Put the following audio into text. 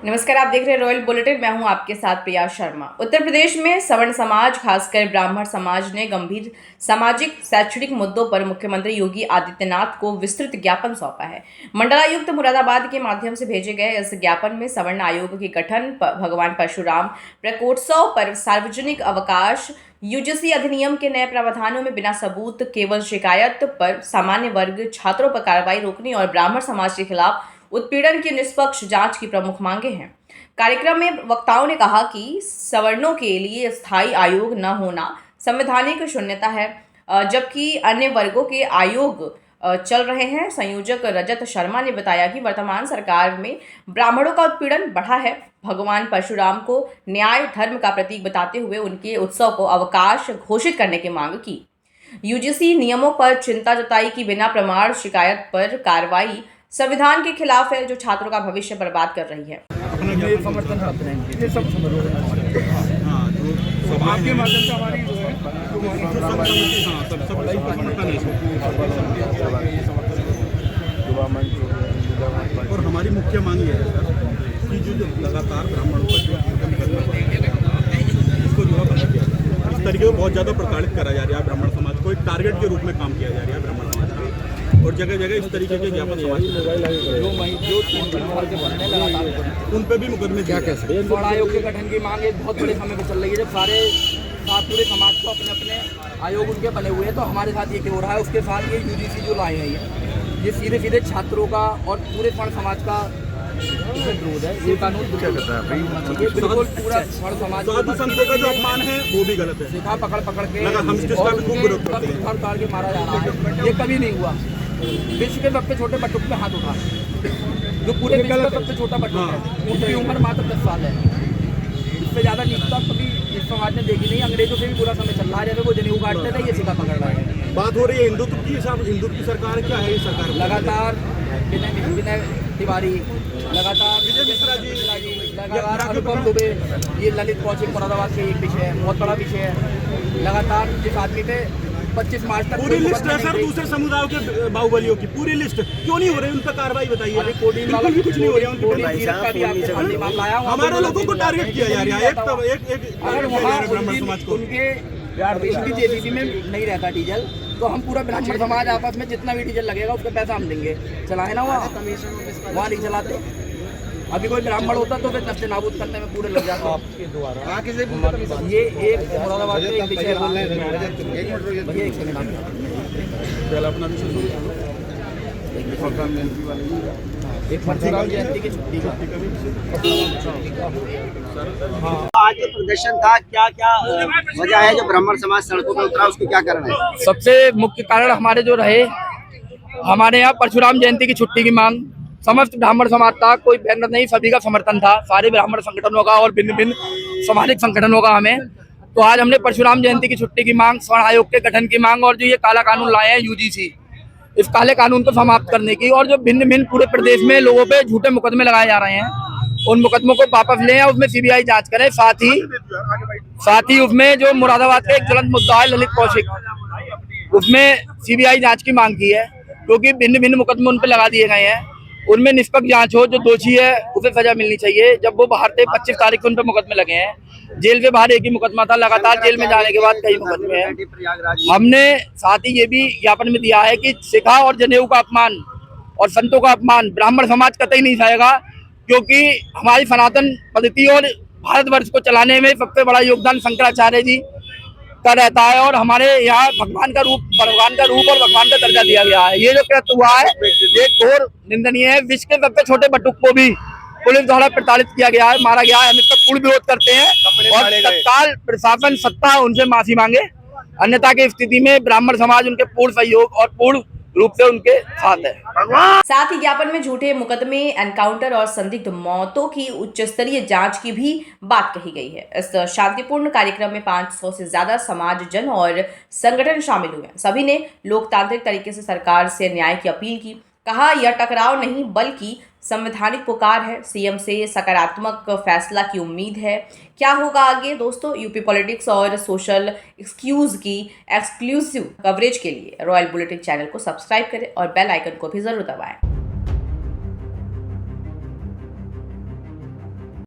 नमस्कार, आप देख रहे हैं रॉयल बुलेटिन। मैं हूं आपके साथ प्रिया शर्मा। उत्तर प्रदेश में सवर्ण समाज, खासकर ब्राह्मण समाज ने गंभीर सामाजिक शैक्षणिक मुद्दों पर मुख्यमंत्री योगी आदित्यनाथ को विस्तृत ज्ञापन सौंपा है। मंडलायुक्त मुरादाबाद के माध्यम से भेजे गए इस ज्ञापन में सवर्ण आयोग के गठन, भगवान परशुराम प्रकोत्सव पर सार्वजनिक अवकाश, यूजीसी अधिनियम के नए प्रावधानों में बिना सबूत केवल शिकायत पर सामान्य वर्ग छात्रों पर कार्रवाई रोकने और ब्राह्मण समाज के खिलाफ उत्पीड़न की निष्पक्ष जांच की प्रमुख मांगे हैं। कार्यक्रम में वक्ताओं ने कहा कि सवर्णों के लिए स्थायी आयोग न होना संवैधानिक शून्यता है, जबकि अन्य वर्गों के आयोग चल रहे हैं। संयोजक रजत शर्मा ने बताया कि वर्तमान सरकार में ब्राह्मणों का उत्पीड़न बढ़ा है। भगवान परशुराम को न्याय धर्म का प्रतीक बताते हुए उनके उत्सव को अवकाश घोषित करने की मांग की। यूजीसी नियमों पर चिंता जताई कि बिना प्रमाण शिकायत पर कार्रवाई संविधान के खिलाफ है, जो छात्रों का भविष्य बर्बाद कर रही है। समर्थन ये सब आपके माध्यम से हमारी और हमारी मुख्य मांग ये है कि जो लगातार ब्राह्मणों का इसको जो है इस तरीके से बहुत ज़्यादा प्रताड़ित करा जा रहा है। ब्राह्मण समाज को एक टारगेट के रूप में काम किया जा रहा है ब्राह्मण समाज का, और जगह जगह इस तरीके के ज्ञापन समाज उन पे भी मुकदमे क्या कैसे आयोग के गठन की मांग एक बहुत बड़े समय पर चल रही है। जब पूरे समाज को अपने अपने आयोग उनके बने हुए हैं, तो हमारे साथ ये क्या हो रहा है। उसके साथ ये यूजीसी जो लाए हैं, ये सीधे सीधे छात्रों का और पूरे स्वर्ण समाज का विरोध है। ये कानून क्या करता है भाई? ये बिल्कुल पूरा स्वर्ण समाज साधु संतों का जो अपमान है वो भी गलत है। सिखा पकड़ के हम के मारा जा रहा है, ये कभी नहीं हुआ। विश्व के सबसे छोटे बटुक में हाथ उठा, जो पूरे विश्व का सबसे छोटा बटुक है, उनकी उम्र मात्र 10 साल है। इससे ज़्यादा नीचता कभी इस समाज ने देखी नहीं। अंग्रेजों से भी बुरा समय चल रहा है, जब वो जनेऊ काटते थे, ये सिक्का पकड़ रहा है। बात हो रही है हिंदुत्व की। हिंदुत्व की सरकार क्या है? ये सरकार लगातार विनय तिवारी, लगातार विजय मिश्रा जी, लगातार अनुपम दुबे, ये ललित कौशिक मुरादाबाद के एक विषय है, बहुत बड़ा विषय है। लगातार जिस आदमी पे 25 मार्च तक पूरी लिस्ट है सर, दूसरे समुदायों के बाहुबलियों की पूरी लिस्ट क्यों नहीं हो रही? उन पर कार्रवाई बताइए। बिल्कुल भी कुछ नहीं हो रहा है। हमारे लोगों को टारगेट किया जा रहा है। ब्राह्मण समाज को उनकी जेसीबी में नहीं रहता डीजल, तो हम पूरा ब्राह्मण समाज आपस में जितना भी डीजल लगेगा उसका पैसा हम देंगे। चलाए ना वहाँ नहीं चलाते। अभी कोई ब्राह्मण होता तो फिर नष्ट नाबूद करने में पूरे लग जाता। आपके द्वारा ये एक मुरादाबाद में एक विषय एक परशुराम जयंती की छुट्टी का आज जो प्रदर्शन था, क्या क्या वजह है जो ब्राह्मण समाज सड़कों पर उतरा, उसके क्या कारण है? सबसे मुख्य कारण हमारे जो रहे, हमारे यहाँ परशुराम जयंती की छुट्टी की मांग समस्त ब्राह्मण समाज था। कोई बैनर नहीं, सभी का समर्थन था, सारे ब्राह्मण संगठनों का और भिन्न भिन्न सामाजिक संगठनों का। हमें तो आज हमने परशुराम जयंती की छुट्टी की मांग, स्वर्ण आयोग के गठन की मांग, और जो ये काला कानून लाए हैं यूजीसी, इस काले कानून को समाप्त करने की, और जो भिन्न भिन्न पूरे प्रदेश में लोगों पे झूठे मुकदमे लगाए जा रहे हैं, उन मुकदमों को वापस लें, उसमें सीबीआई जांच करे। साथ ही उसमें जो मुरादाबाद का एक ज्वलंत मुद्दा है ललित कौशिक, उसमें सीबीआई जांच की मांग की है, क्योंकि भिन्न भिन्न मुकदमे उन पर लगा दिए गए हैं। उनमें निष्पक्ष जांच हो, जो दोषी है उसे सजा मिलनी चाहिए। जब वो बाहर थे 25 तारीख को उन पर मुकदमे लगे हैं, जेल से बाहर एक ही मुकदमा था, लगातार जेल में जाने के बाद कई मुकदमे हैं। हमने साथ ही ये भी ज्ञापन में दिया है कि सिखा और जनेऊ का अपमान और संतों का अपमान ब्राह्मण समाज कतई नहीं सहेगा, क्योंकि हमारी सनातन पद्धति और भारतवर्ष को चलाने में सबसे बड़ा योगदान शंकराचार्य जी का रहता है, और हमारे यहाँ भगवान का रूप और भगवान का दर्जा दिया गया है। ये जो कृत्य हुआ है ये घोर निंदनीय है। विश्व के सबसे छोटे बटुक को भी पुलिस द्वारा प्रताड़ित किया गया है, मारा गया है। हम इसका पूर्ण विरोध करते हैं और तत्काल प्रशासन सत्ता उनसे माफी मांगे, अन्यथा की स्थिति में ब्राह्मण समाज उनके पूर्ण सहयोग और पूर्ण रूप से उनके साथ है। साथ ही ज्ञापन में झूठे मुकदमे, एनकाउंटर और संदिग्ध मौतों की उच्च स्तरीय जांच की भी बात कही गई है। इस शांतिपूर्ण कार्यक्रम में 500 से ज्यादा समाज जन और संगठन शामिल हुए। सभी ने लोकतांत्रिक तरीके से सरकार से न्याय की अपील की। कहा, यह टकराव नहीं बल्कि संवैधानिक पुकार है। सीएम से सकारात्मक फैसला की उम्मीद है। क्या होगा आगे दोस्तों? यूपी पॉलिटिक्स और सोशल एक्सक्यूज की एक्सक्लूसिव कवरेज के लिए रॉयल बुलेटिन चैनल को सब्सक्राइब करें और बेल आइकन को भी जरूर दबाएं।